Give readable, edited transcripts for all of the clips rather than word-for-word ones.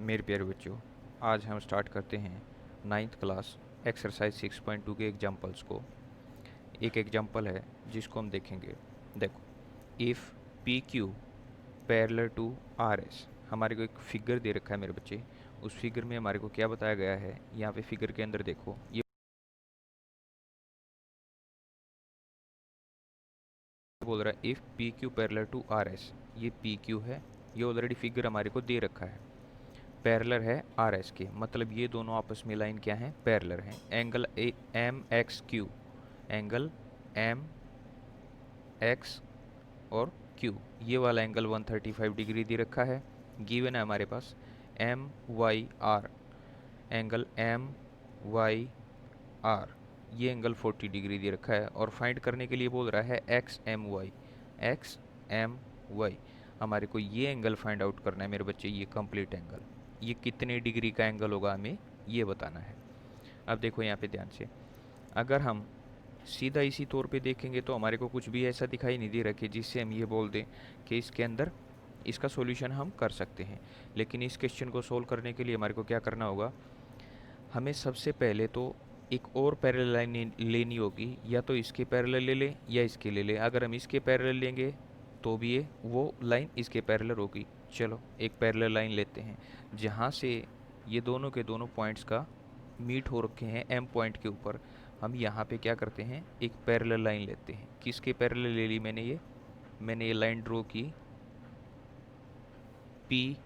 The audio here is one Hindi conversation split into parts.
मेरे प्यारे बच्चों, आज हम स्टार्ट करते हैं नाइन्थ क्लास एक्सरसाइज 6.2 के एग्जाम्पल्स को। एक एग्जाम्पल है जिसको हम देखेंगे। देखो, if P Q parallel to R S, हमारे को एक फिगर दे रखा है मेरे बच्चे। उस फिगर में हमारे को क्या बताया गया है, यहाँ पे फिगर के अंदर देखो, ये बोल रहा है if P Q parallel to R S. ये पी क्यू है, ये ऑलरेडी फिगर हमारे को दे रखा है। पैरेलल है आर एस के, मतलब ये दोनों आपस में लाइन क्या है, पैरेलल है। Angle M X Q, angle M X और क्यू, ये वाला एंगल 135 डिग्री दे रखा है। गिवन है हमारे पास M Y R, angle M Y R, ये एंगल 40 डिग्री दे रखा है। और फाइंड करने के लिए बोल रहा है X M Y, X M Y. हमारे को ये एंगल फाइंड आउट करना है मेरे बच्चे, ये कंप्लीट एंगल, ये कितने डिग्री का एंगल होगा हमें ये बताना है। अब देखो यहाँ पे ध्यान से, अगर हम सीधा इसी तौर पे देखेंगे तो हमारे को कुछ भी ऐसा दिखाई नहीं दे रहा कि जिससे हम ये बोल दें कि इसके अंदर इसका सॉल्यूशन हम कर सकते हैं। लेकिन इस क्वेश्चन को सोल्व करने के लिए हमारे को क्या करना होगा, हमें सबसे पहले तो एक और पैरेलल लाइन लेनी होगी, या तो इसके पैरेलल ले लें या इसके ले लें। अगर हम इसके पैरेलल लेंगे तो भी ये वो लाइन इसके पैरेलल होगी। चलो एक पैरेलल लाइन लेते हैं जहाँ से ये दोनों के दोनों पॉइंट्स का मीट हो रखे हैं एम पॉइंट के ऊपर। हम यहाँ पे क्या करते हैं, एक पैरेलल लाइन लेते हैं। किसके पैरेलल ले ली मैंने ये लाइन ड्रॉ की पी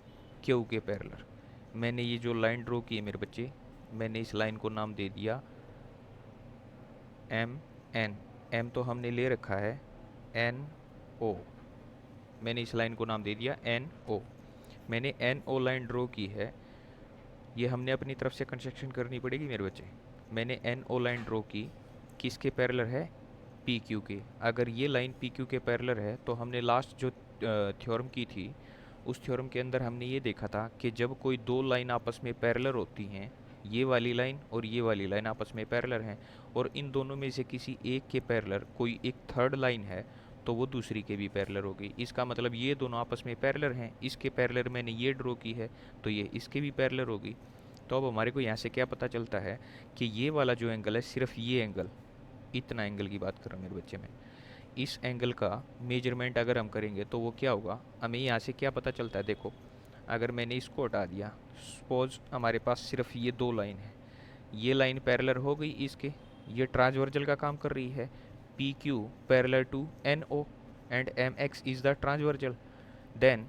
क्यू के पैरेलल। मैंने ये जो लाइन ड्रॉ की है मेरे बच्चे, मैंने इस लाइन को नाम दे दिया एम एन। एम तो हमने ले रखा है एन ओ, मैंने इस लाइन को नाम दे दिया एन ओ। मैंने एन ओ लाइन ड्रॉ की है, ये हमने अपनी तरफ से कंस्ट्रक्शन करनी पड़ेगी मेरे बच्चे। मैंने एन ओ लाइन ड्रॉ की, किसके पैरेलल है, पी क्यू के। अगर ये लाइन पी क्यू के पैरेलल है तो हमने लास्ट जो थ्योरम की थी, उस थ्योरम के अंदर हमने ये देखा था कि जब कोई दो लाइन आपस में पैरेलल होती हैं, ये वाली लाइन और ये वाली लाइन आपस में पैरेलल हैं, और इन दोनों में से किसी एक के पैरेलल कोई एक थर्ड लाइन है, तो वो दूसरी के भी पैरेलल होगी। इसका मतलब ये दोनों आपस में पैरेलल हैं। इसके पैरेलल मैंने ये ड्रॉ की है तो ये इसके भी पैरेलल होगी। तो अब हमारे को यहाँ से क्या पता चलता है कि ये वाला जो एंगल है, सिर्फ ये एंगल, इतना एंगल की बात कर रहा हूँ मेरे बच्चे में, इस एंगल का मेजरमेंट अगर हम करेंगे तो वो क्या होगा, हमें यहाँ से क्या पता चलता है। देखो, अगर मैंने इसको हटा दिया, सपोज हमारे पास सिर्फ ये दो लाइन है, ये लाइन पैरेलल हो गई इसके, ये ट्रांसवर्जल का काम कर रही है। P Q parallel to N O and M X is the transversal, then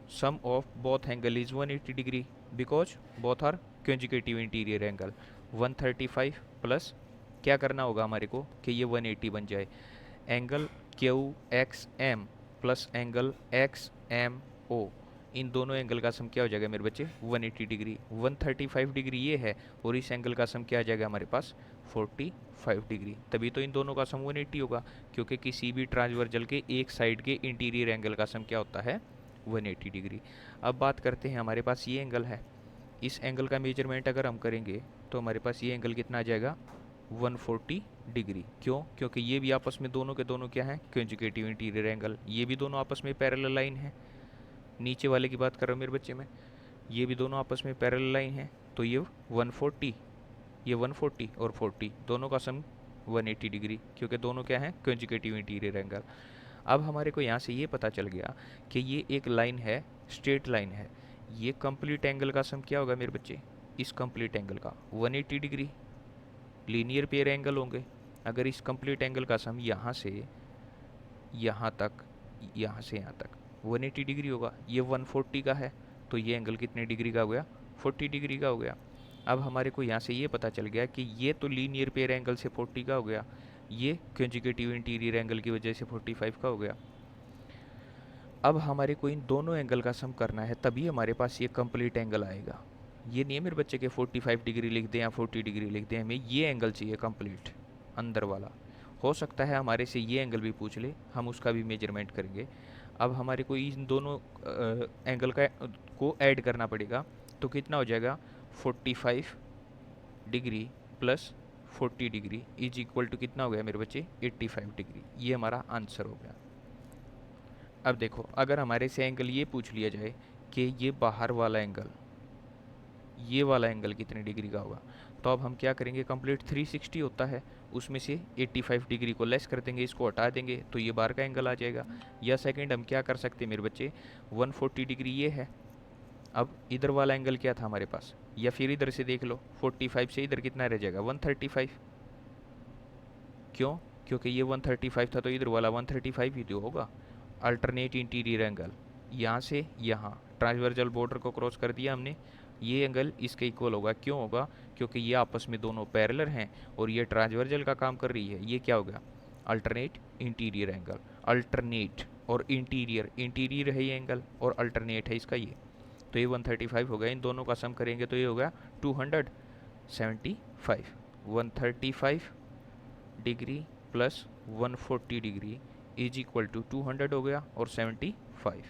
sum of both angle is 180 degree because both are consecutive interior angle। 135 plus क्या करना होगा हमारे को कि ये 180 बन जाए, angle Q X M plus angle X M O, इन दोनों एंगल का सम क्या हो जाएगा मेरे बच्चे, 180 डिग्री। 135 डिग्री ये है और इस एंगल का सम क्या आ जाएगा हमारे पास, 45 डिग्री। तभी तो इन दोनों का सम 180 होगा, क्योंकि किसी भी ट्रांसवर्जल के एक साइड के इंटीरियर एंगल का सम क्या होता है, 180 डिग्री। अब बात करते हैं, हमारे पास ये एंगल है, इस एंगल का मेजरमेंट अगर हम करेंगे तो हमारे पास ये एंगल कितना आ जाएगा, 140 डिग्री। क्यों, क्योंकि ये भी आपस में दोनों के दोनों क्या है, कंजुगेटिव इंटीरियर एंगल, ये भी दोनों आपस में पैरेलल लाइन है। नीचे वाले की बात कर रहा हूँ मेरे बच्चे में, ये भी दोनों आपस में पैरेलल लाइन है, तो ये 140, ये 140 और 40 दोनों का सम 180 डिग्री, क्योंकि दोनों क्या है, कंजुगेटिव इंटीरियर एंगल। अब हमारे को यहाँ से ये पता चल गया कि ये एक लाइन है, स्ट्रेट लाइन है, ये कंप्लीट एंगल का सम क्या होगा मेरे बच्चे, इस कंप्लीट एंगल का 180 डिग्री। लीनियर पेयर एंगल होंगे, अगर इस कंप्लीट एंगल का सम यहाँ से यहाँ तक, यहाँ से यहाँ तक 180 डिग्री होगा, ये 140 का है, तो ये एंगल कितने डिग्री का हो गया, 40 डिग्री का हो गया। अब हमारे को यहाँ से ये पता चल गया कि ये तो लीनियर पेयर एंगल से 40 का हो गया, ये कंजुगेटिव इंटीरियर एंगल की वजह से 45 का हो गया। अब हमारे को इन दोनों एंगल का सम करना है, तभी हमारे पास ये कंप्लीट एंगल आएगा। ये नहीं है मेरे बच्चे के 45 डिग्री लिख दें या 40 डिग्री लिख दें, हमें ये एंगल चाहिए कंप्लीट अंदर वाला। हो सकता है हमारे से ये एंगल भी पूछ ले, हम उसका भी मेजरमेंट करेंगे। अब हमारे को इन दोनों एंगल का को ऐड करना पड़ेगा, तो कितना हो जाएगा, 45 degree plus 40 degree is equal to कितना हो गया मेरे बच्चे, 85 डिग्री। ये हमारा आंसर हो गया। अब देखो, अगर हमारे से एंगल ये पूछ लिया जाए कि ये बाहर वाला एंगल ये वाला एंगल कितने डिग्री का होगा। तो अब हम क्या करेंगे, कंप्लीट 360 होता है, उसमें से 85 डिग्री को लेस कर देंगे, इसको हटा देंगे तो ये बार का एंगल आ जाएगा। या सेकंड हम क्या कर सकते हैं मेरे बच्चे, 140 डिग्री ये है। अब इधर वाला एंगल क्या था हमारे पास, या फिर इधर से देख लो, 45 से इधर कितना रह जाएगा, 135। क्यों, क्योंकि ये 135 था तो इधर वाला 135 ही तो होगा। अल्टरनेट इंटीरियर एंगल, यहाँ से यहाँ ट्रांसवर्जल बॉर्डर को क्रॉस कर दिया हमने, ये एंगल इसके इक्वल होगा। क्यों होगा, क्योंकि ये आपस में दोनों पैरेलल हैं और ये ट्रांसवर्जल का काम कर रही है। ये क्या होगा, अल्टरनेट इंटीरियर एंगल। अल्टरनेट और इंटीरियर, इंटीरियर है ये एंगल और अल्टरनेट है इसका ये, तो ये 135 हो गया। इन दोनों का सम करेंगे तो ये होगा 275। 135 degree plus 140 degree is equal to 200 हो गया और 75।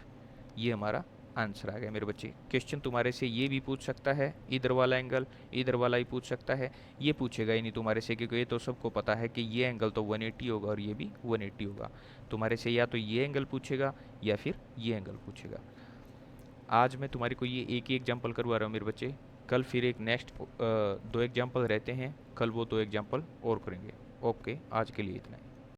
ये हमारा आंसर आ गया मेरे बच्चे। क्वेश्चन तुम्हारे से ये भी पूछ सकता है, इधर वाला एंगल इधर वाला ही पूछ सकता है, ये पूछेगा ही नहीं तुम्हारे से, क्योंकि ये तो सबको पता है कि ये एंगल तो 180 होगा और ये भी 180 होगा। तुम्हारे से या तो ये एंगल पूछेगा या फिर ये एंगल पूछेगा। आज मैं तुम्हारे को ये एक ही एग्जाम्पल करवा रहा हूँ मेरे बच्चे, कल फिर एक नेक्स्ट 2 एग्जाम्पल रहते हैं, कल वो 2 एग्जाम्पल और करेंगे। ओके, आज के लिए इतना ही।